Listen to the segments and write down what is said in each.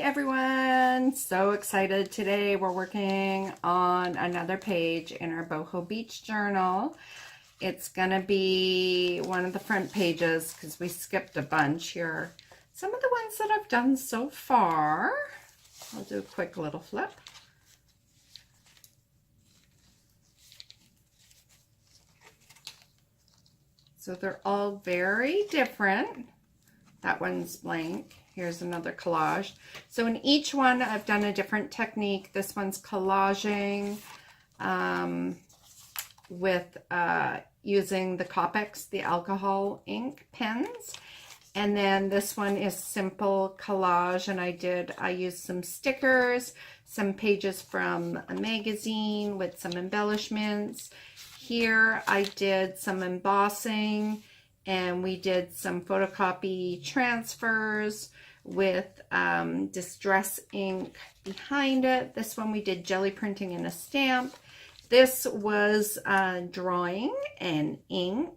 everyone, so excited. Today we're working on another page in our Boho Beach journal. It's gonna be one of the front pages because we skipped a bunch here. Some of the ones that I've done so far. I'll do a quick little flip. So they're all very different. That one's blank. Here's another collage. So in each one, I've done a different technique. This one's collaging with using the Copics, the alcohol ink pens. And then this one is simple collage, and I used some stickers, some pages from a magazine with some embellishments. Here I did some embossing, and we did some photocopy transfers with distress ink behind it. This one we did jelly printing in a stamp. This was drawing and ink.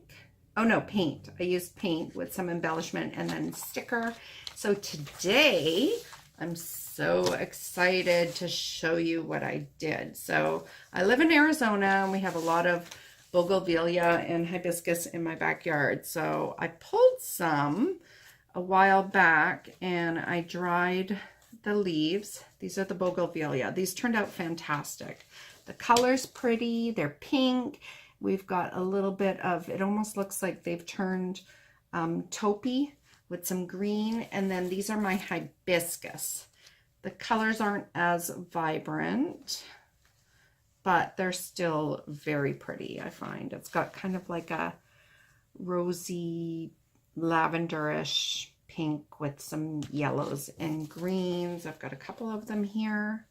Oh no, paint. I used paint with some embellishment and then sticker. So today I'm so excited to show you what I did. So I live in Arizona and we have a lot of bougainvillea and hibiscus in my backyard. So I pulled some a while back and I dried the leaves. These are the bougainvillea. These turned out fantastic. The color's pretty, they're pink. We've got a little bit of, it almost looks like they've turned taupey with some green. And then these are my hibiscus. The colors aren't as vibrant, but they're still very pretty, I find. It's got kind of like a rosy, lavenderish pink with some yellows and greens. I've got a couple of them here.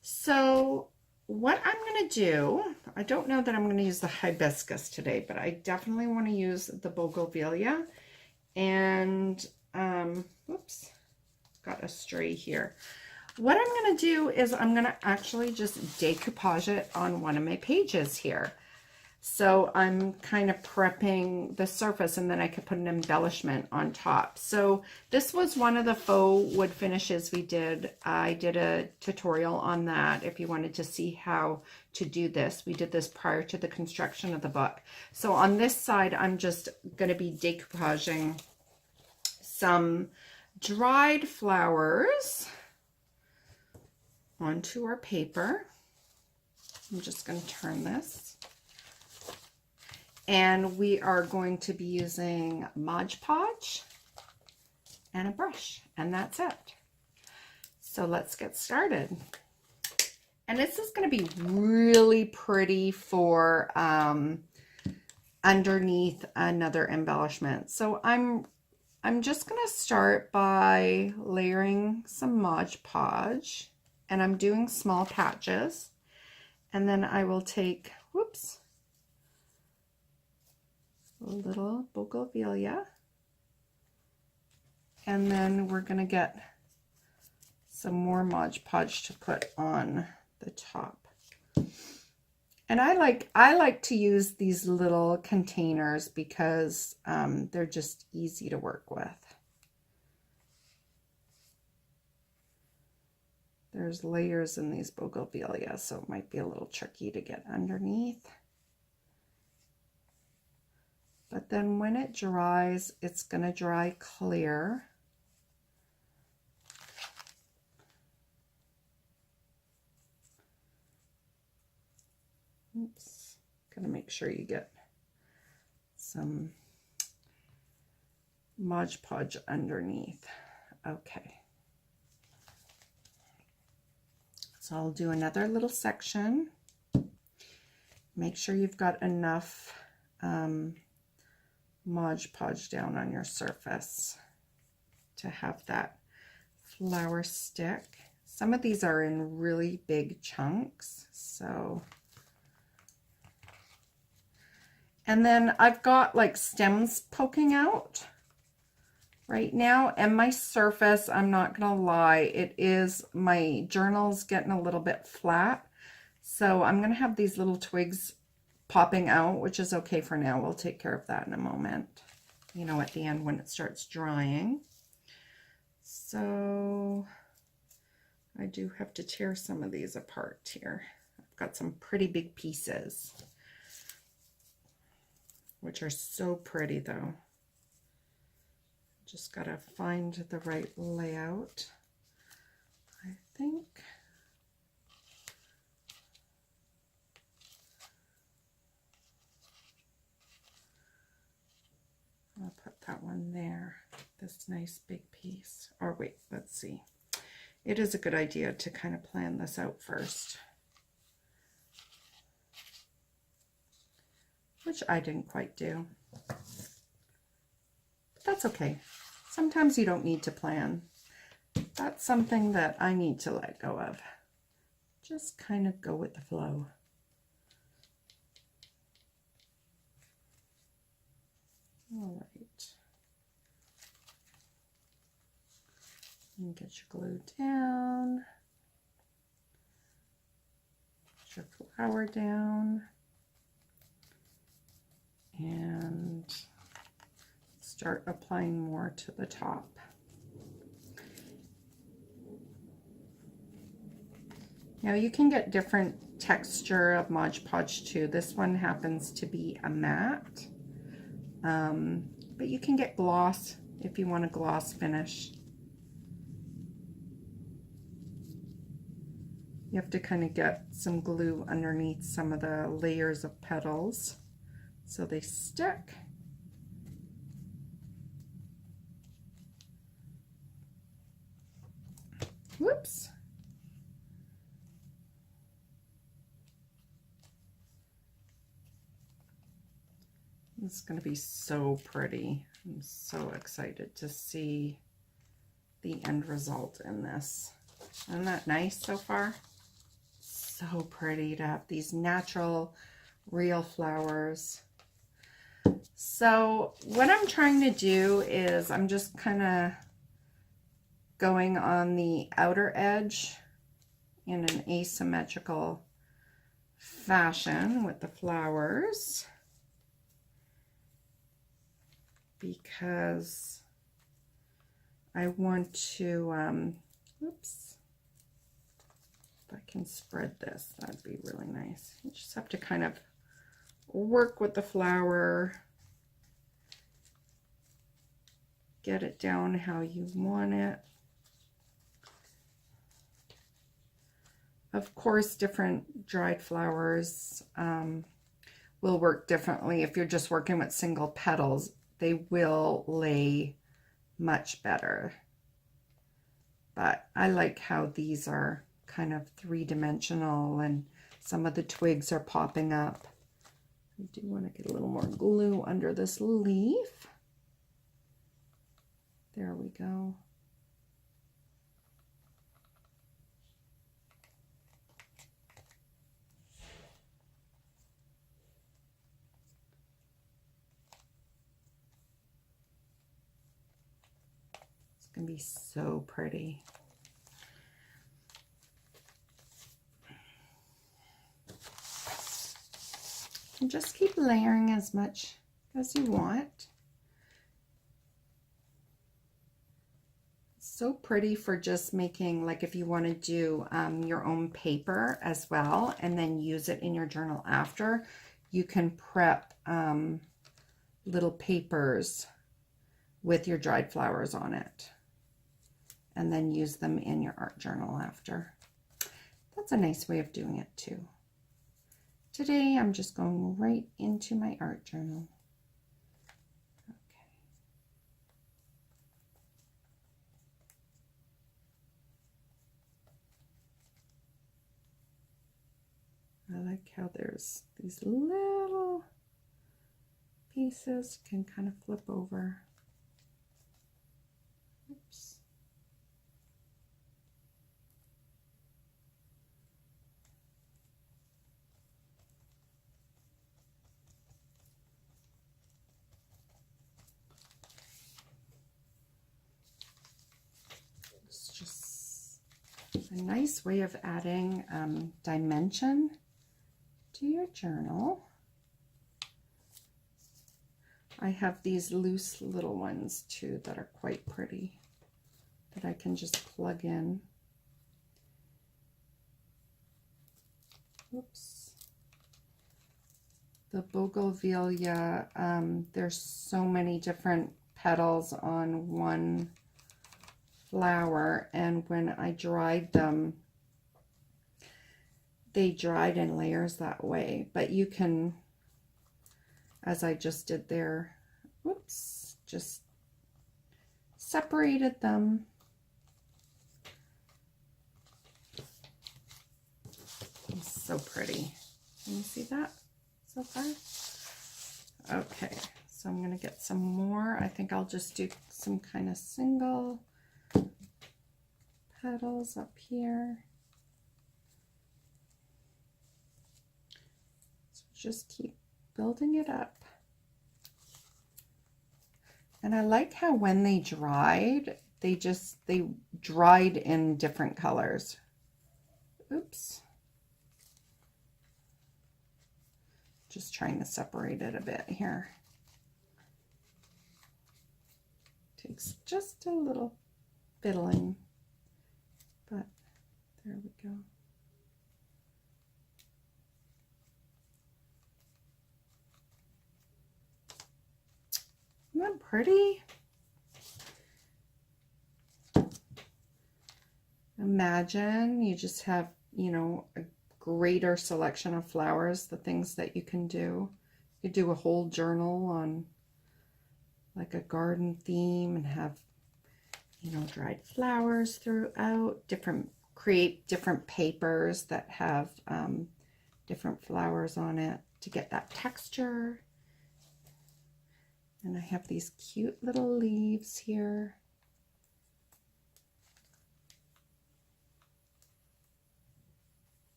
So what I'm going to do, I don't know that I'm going to use the hibiscus today, but I definitely want to use the bougainvillea. And, whoops, got a stray here. What I'm going to do is I'm going to actually just decoupage it on one of my pages here. So I'm kind of prepping the surface, and then I could put an embellishment on top. So this was one of the faux wood finishes we did. I did a tutorial on that if you wanted to see how to do this. We did this prior to the construction of the book. So on this side, I'm just going to be decoupaging some dried flowers onto our paper. I'm just going to turn this. And we are going to be using Mod Podge and a brush, and that's it. So let's get started. And this is going to be really pretty for underneath another embellishment. So I'm just going to start by layering some Mod Podge, and I'm doing small patches. And then I will take, whoops, a little bougainvillea, and then we're going to get some more Mod Podge to put on the top. And I like to use these little containers because they're just easy to work with. There's layers in these bougainvillea, so it might be a little tricky to get underneath. But then when it dries, it's going to dry clear. Oops, going to make sure you get some Mod Podge underneath. Okay. So I'll do another little section. Make sure you've got enough Mod Podge down on your surface to have that flower stick. Some of these are in really big chunks, so. And then I've got like stems poking out right now, and my surface, I'm not gonna lie, my journal's getting a little bit flat, so I'm gonna have these little twigs popping out, which is okay for now. We'll take care of that in a moment, you know, at the end when it starts drying. So I do have to tear some of these apart here. I've got some pretty big pieces, which are so pretty though. Just gotta find the right layout, I think. I'll put that one there, this nice big piece. Or wait, let's see. It is a good idea to kind of plan this out first, which I didn't quite do. But that's okay. Sometimes you don't need to plan. That's something that I need to let go of. Just kind of go with the flow. All right. And get your glue down. Get your flower down. And start applying more to the top. Now you can get different texture of Mod Podge too. This one happens to be a matte, but you can get gloss if you want a gloss finish. You have to kind of get some glue underneath some of the layers of petals so they stick. Whoops. It's going to be so pretty. I'm so excited to see the end result in this. Isn't that nice so far? So pretty to have these natural, real flowers. So what I'm trying to do is I'm just kind of going on the outer edge in an asymmetrical fashion with the flowers, because I want to, oops, if I can spread this, that'd be really nice. You just have to kind of work with the flower, get it down how you want it. Of course, different dried flowers will work differently. If you're just working with single petals, they will lay much better. But I like how these are kind of three-dimensional and some of the twigs are popping up. I do want to get a little more glue under this leaf. There we go. It's going to be so pretty. And just keep layering as much as you want. So pretty for just making, like if you want to do your own paper as well and then use it in your journal after, you can prep little papers with your dried flowers on it and then use them in your art journal after. That's a nice way of doing it too. Today I'm just going right into my art journal. I like how there's these little pieces can kind of flip over. Oops. It's just a nice way of adding dimension to your journal. I have these loose little ones too that are quite pretty that that I can just plug in. Oops. The bougainvillea, there's so many different petals on one flower, and when I dried them, they dried in layers that way. But you can, as I just did there, oops, just separated them. It's so pretty. Can you see that so far? Okay, so I'm going to get some more. I think I'll just do some kind of single petals up here. So just keep building it up. And I like how when they dried, they dried in different colors. Oops. Just trying to separate it a bit here. Takes just a little fiddling, but there we go. Isn't that pretty? Imagine you just have, you know, a greater selection of flowers, the things that you can do. You could do a whole journal on like a garden theme and have, you know, dried flowers throughout, create different papers that have different flowers on it to get that texture. And I have these cute little leaves here.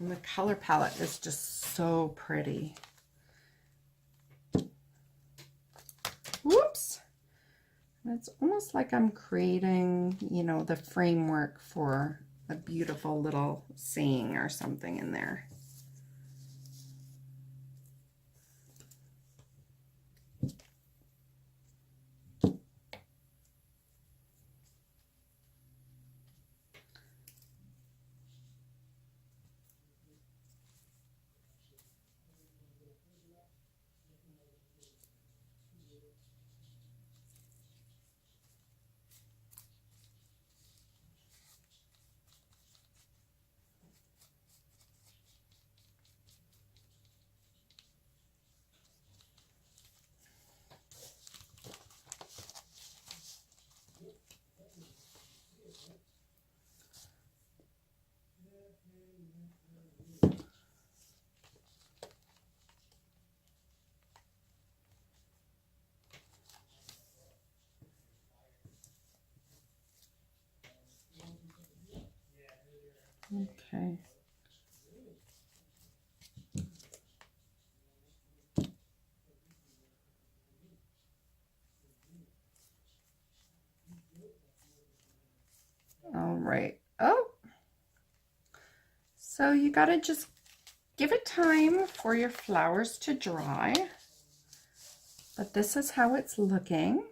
And the color palette is just so pretty. Whoops! It's almost like I'm creating, you know, the framework for a beautiful little saying or something in there. Okay. All right. Oh, so you got to just give it time for your flowers to dry. But this is how it's looking.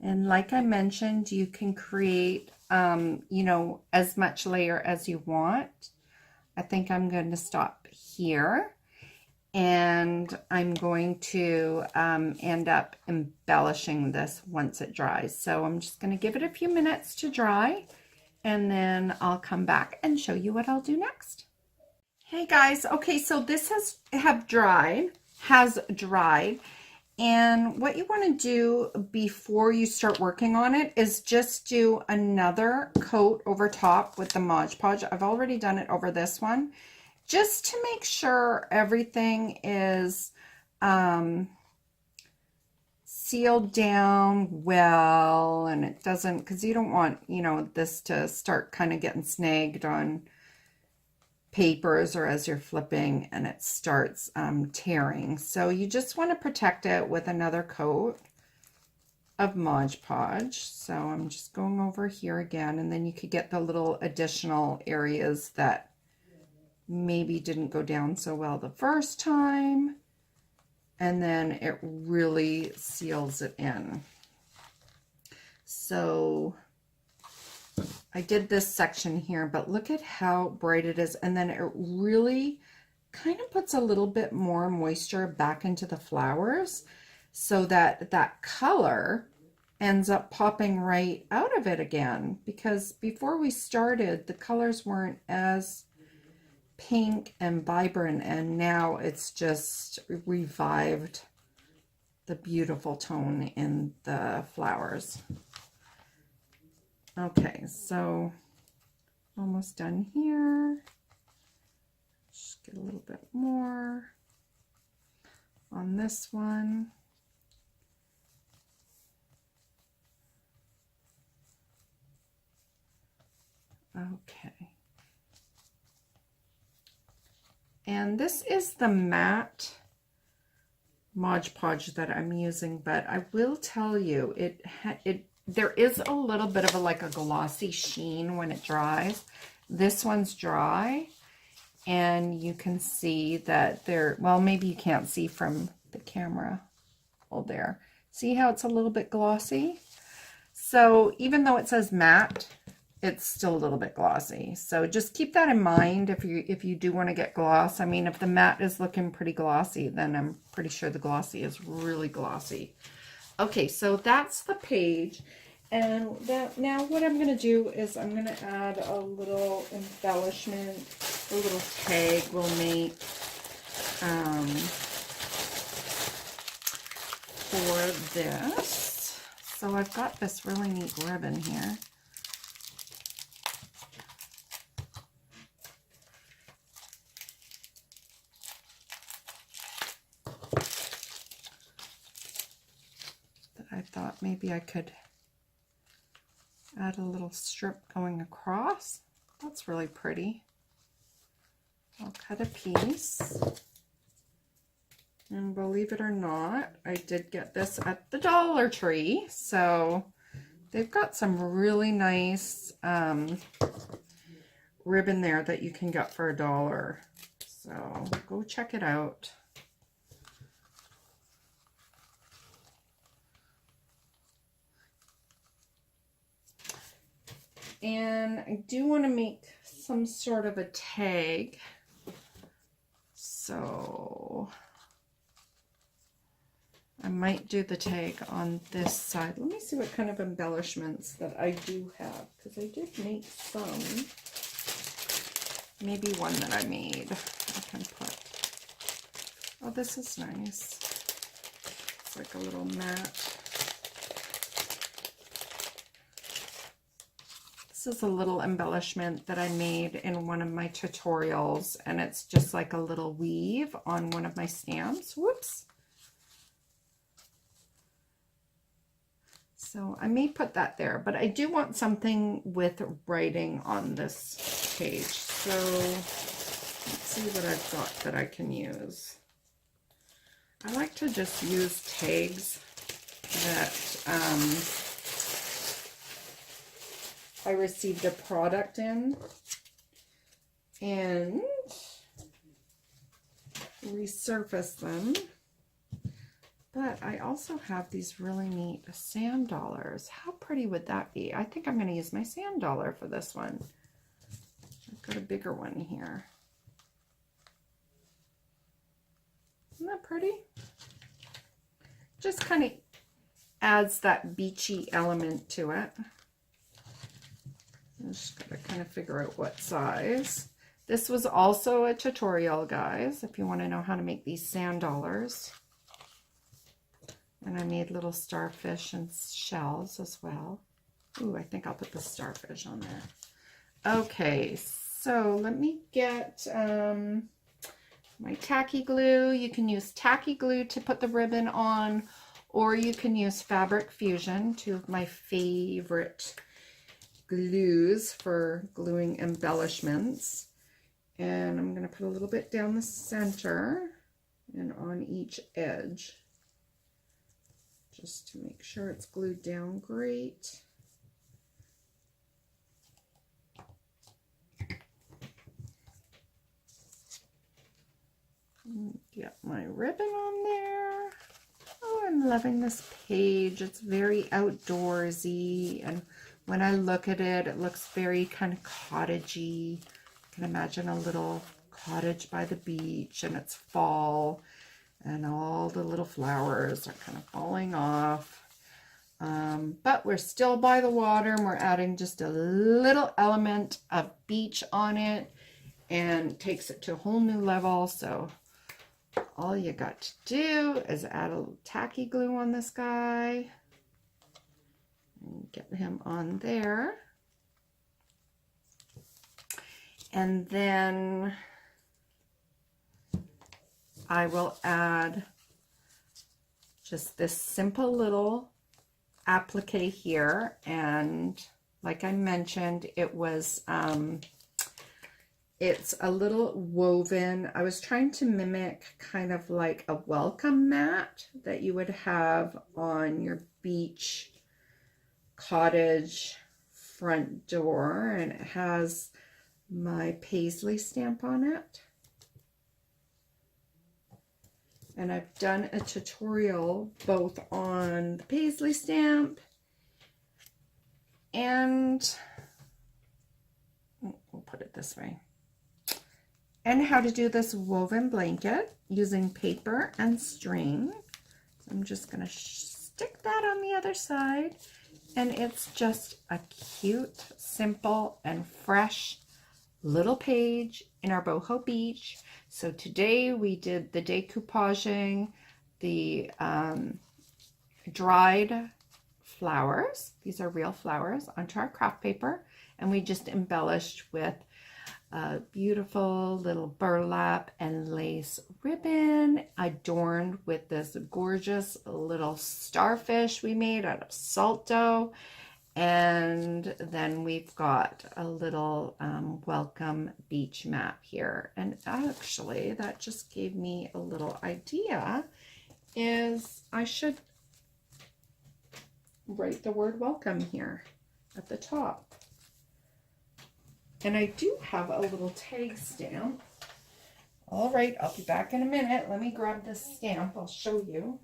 And like I mentioned, you can create, you know, as much layer as you want. I think I'm going to stop here. And I'm going to end up embellishing this once it dries. So I'm just going to give it a few minutes to dry, and then I'll come back and show you what I'll do next. Hey guys, okay, so this has dried, and what you want to do before you start working on it is just do another coat over top with the Mod Podge. I've already done it over this one, just to make sure everything is sealed down well, and it doesn't, because you don't want, you know, this to start kind of getting snagged on papers or as you're flipping and it starts tearing. So you just want to protect it with another coat of Mod Podge. So I'm just going over here again, and then you could get the little additional areas that maybe didn't go down so well the first time, and then it really seals it in. So I did this section here, but look at how bright it is, and then it really kind of puts a little bit more moisture back into the flowers so that that color ends up popping right out of it again, because before we started the colors weren't as pink and vibrant, and now it's just revived the beautiful tone in the flowers. Okay, so almost done here. Just get a little bit more on this one. Okay. And this is the matte Mod Podge that I'm using, but I will tell you, there is a little bit of like a glossy sheen when it dries. This one's dry, and you can see that there, well, maybe you can't see from the camera. Oh, there. See how it's a little bit glossy? So even though it says matte, it's still a little bit glossy. So just keep that in mind if you do want to get gloss. I mean, if the matte is looking pretty glossy, then I'm pretty sure the glossy is really glossy. Okay, so that's the page. And now what I'm going to do is I'm going to add a little embellishment, a little tag we'll make for this. So I've got this really neat ribbon here. I thought maybe I could add a little strip going across. That's really pretty. I'll cut a piece. And believe it or not, I did get this at the Dollar Tree. So they've got some really nice ribbon there that you can get for $1. So go check it out. And I do want to make some sort of a tag. So I might do the tag on this side. Let me see what kind of embellishments that I do have, because I did make some. Maybe one that I made I can put. Oh, this is nice. It's like a little mat. This is a little embellishment that I made in one of my tutorials, and it's just like a little weave on one of my stamps. Whoops. So I may put that there, but I do want something with writing on this page. So let's see what I've got that I can use. I like to just use tags that I received a product in and resurface them. But I also have these really neat sand dollars. How pretty would that be? I think I'm going to use my sand dollar for this one. I've got a bigger one here. Isn't that pretty? Just kind of adds that beachy element to it. I just got to kind of figure out what size. This was also a tutorial, guys, if you want to know how to make these sand dollars. And I made little starfish and shells as well. Ooh, I think I'll put the starfish on there. Okay, so let me get my tacky glue. You can use tacky glue to put the ribbon on, or you can use Fabric Fusion, two of my favorite glues for gluing embellishments. And I'm going to put a little bit down the center and on each edge, just to make sure it's glued down great. Get my ribbon on there. Oh, I'm loving this page. It's very outdoorsy, and when I look at it, it looks very kind of cottagey. I can imagine a little cottage by the beach, and it's fall, and all the little flowers are kind of falling off. But we're still by the water, and we're adding just a little element of beach on it, and takes it to a whole new level. So all you got to do is add a little tacky glue on this guy and get him on there. And then I will add just this simple little applique here. And like I mentioned, it was it's a little woven. I was trying to mimic kind of like a welcome mat that you would have on your beach cottage front door, and it has my paisley stamp on it. And I've done a tutorial both on the paisley stamp and, we'll put it this way, and how to do this woven blanket using paper and string. So I'm just going to stick that on the other side, and it's just a cute, simple, and fresh little page in our boho beach. So today we did the decoupaging, the dried flowers. These are real flowers onto our craft paper, and we just embellished with a beautiful little burlap and lace ribbon adorned with this gorgeous little starfish we made out of salt dough. And then we've got a little welcome beach map here. And actually, that just gave me a little idea, is I should write the word welcome here at the top. And I do have a little tag stamp. All right, I'll be back in a minute. Let me grab this stamp. I'll show you.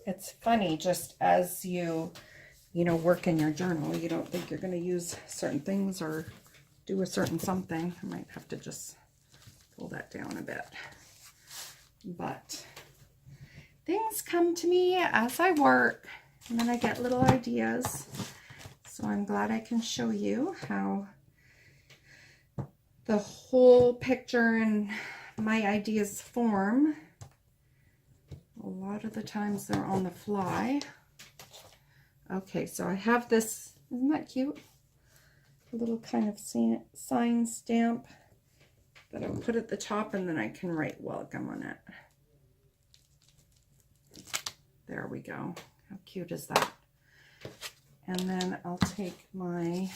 It's funny, just as you work in your journal, you don't think you're going to use certain things or do a certain something. I might have to just pull that down a bit. But things come to me as I work, and then I get little ideas. So I'm glad I can show you how the whole picture and my ideas form. A lot of the times they're on the fly. Okay, so I have this, isn't that cute? A little kind of sign stamp that I'll put at the top, and then I can write welcome on it. There we go. How cute is that? And then I'll take my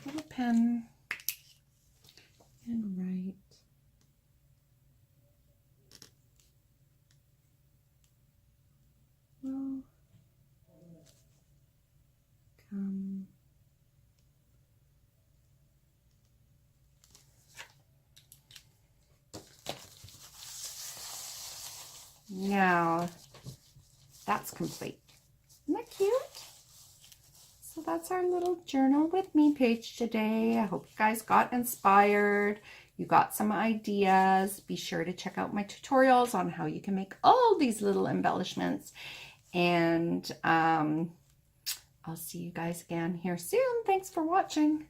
little pen and write welcome. Now that's complete. Isn't that cute? So that's our little journal with me page today. I hope you guys got inspired. You got some ideas. Be sure to check out my tutorials on how you can make all these little embellishments. And I'll see you guys again here soon. Thanks for watching.